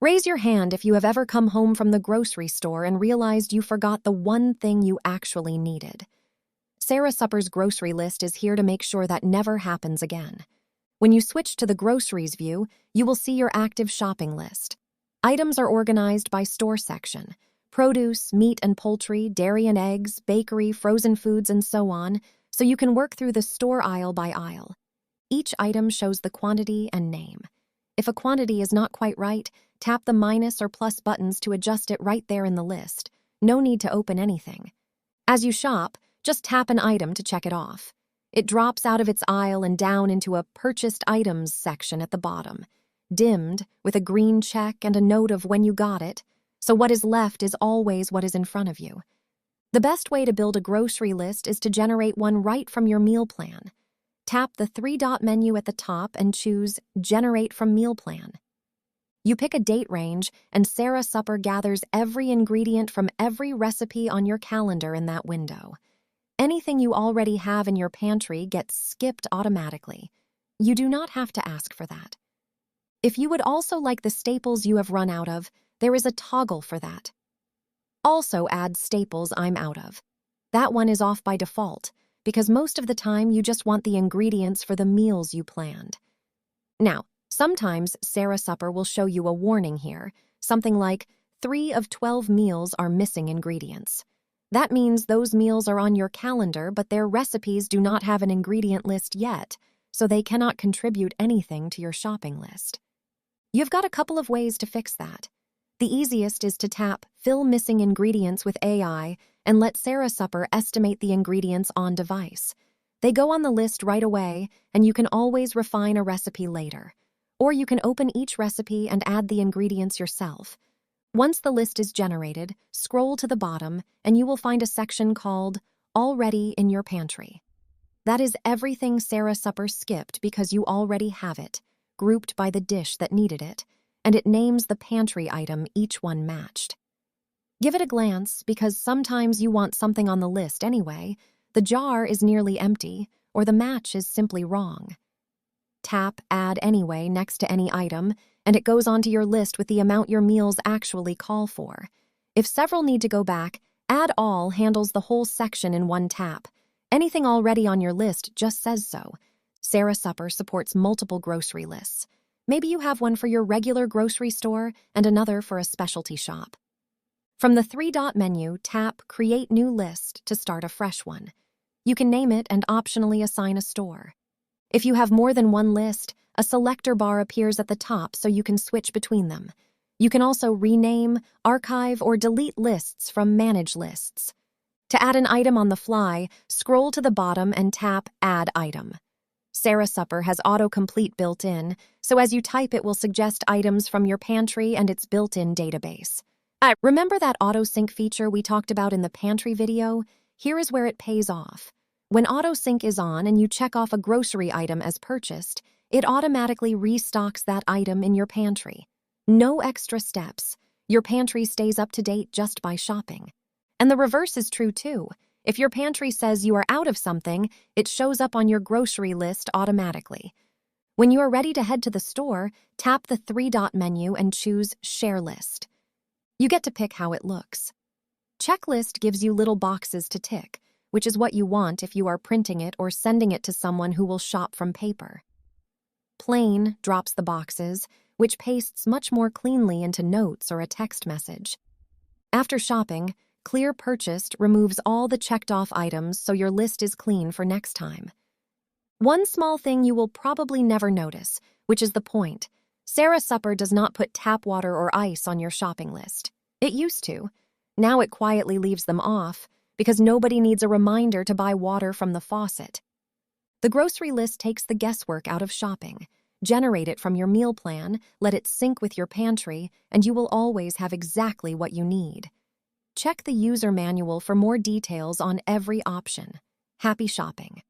Raise your hand if you have ever come home from the grocery store and realized you forgot the one thing you actually needed. SeraSupper's grocery list is here to make sure that never happens again. When you switch to the groceries view, you will see your active shopping list. Items are organized by store section: produce, meat and poultry, dairy and eggs, bakery, frozen foods, and so on, so you can work through the store aisle by aisle. Each item shows the quantity and name. If a quantity is not quite right, tap the minus or plus buttons to adjust it right there in the list. No need to open anything. As you shop, just tap an item to check it off. It drops out of its aisle and down into a Purchased Items section at the bottom, dimmed with a green check and a note of when you got it, so what is left is always what is in front of you. The best way to build a grocery list is to generate one right from your meal plan. Tap the three-dot menu at the top and choose Generate from Meal Plan. You pick a date range, and SeraSupper gathers every ingredient from every recipe on your calendar in that window. Anything you already have in your pantry gets skipped automatically. You do not have to ask for that. If you would also like the staples you have run out of, there is a toggle for that. Also add staples I'm out of. That one is off by default, because most of the time you just want the ingredients for the meals you planned. Now, sometimes SeraSupper will show you a warning here, something like 3 of 12 meals are missing ingredients. That means those meals are on your calendar, but their recipes do not have an ingredient list yet, so they cannot contribute anything to your shopping list. You've got a couple of ways to fix that. The easiest is to tap Fill Missing Ingredients with AI and let SeraSupper estimate the ingredients on device. They go on the list right away, and you can always refine a recipe later. Or you can open each recipe and add the ingredients yourself. Once the list is generated, scroll to the bottom, and you will find a section called Already in Your Pantry. That is everything SeraSupper skipped because you already have it, grouped by the dish that needed it, and it names the pantry item each one matched. Give it a glance, because sometimes you want something on the list anyway. The jar is nearly empty, or the match is simply wrong. Tap Add Anyway next to any item, and it goes onto your list with the amount your meals actually call for. If several need to go back, Add All handles the whole section in one tap. Anything already on your list just says so. SeraSupper supports multiple grocery lists. Maybe you have one for your regular grocery store and another for a specialty shop. From the three-dot menu, tap Create New List to start a fresh one. You can name it and optionally assign a store. If you have more than one list, a selector bar appears at the top so you can switch between them. You can also rename, archive, or delete lists from Manage Lists. To add an item on the fly, scroll to the bottom and tap Add Item. SeraSupper has autocomplete built in, so as you type it will suggest items from your pantry and its built-in database. Remember that auto-sync feature we talked about in the pantry video? Here is where it pays off. When auto-sync is on and you check off a grocery item as purchased, it automatically restocks that item in your pantry. No extra steps. Your pantry stays up to date just by shopping. And the reverse is true too. If your pantry says you are out of something, it shows up on your grocery list automatically. When you are ready to head to the store, tap the three-dot menu and choose Share List. You get to pick how it looks. Checklist gives you little boxes to tick, which is what you want if you are printing it or sending it to someone who will shop from paper. Plain drops the boxes, which pastes much more cleanly into notes or a text message. After shopping, Clear Purchased removes all the checked-off items so your list is clean for next time. One small thing you will probably never notice, which is the point. SeraSupper does not put tap water or ice on your shopping list. It used to. Now it quietly leaves them off, because nobody needs a reminder to buy water from the faucet. The grocery list takes the guesswork out of shopping. Generate it from your meal plan, let it sync with your pantry, and you will always have exactly what you need. Check the user manual for more details on every option. Happy shopping!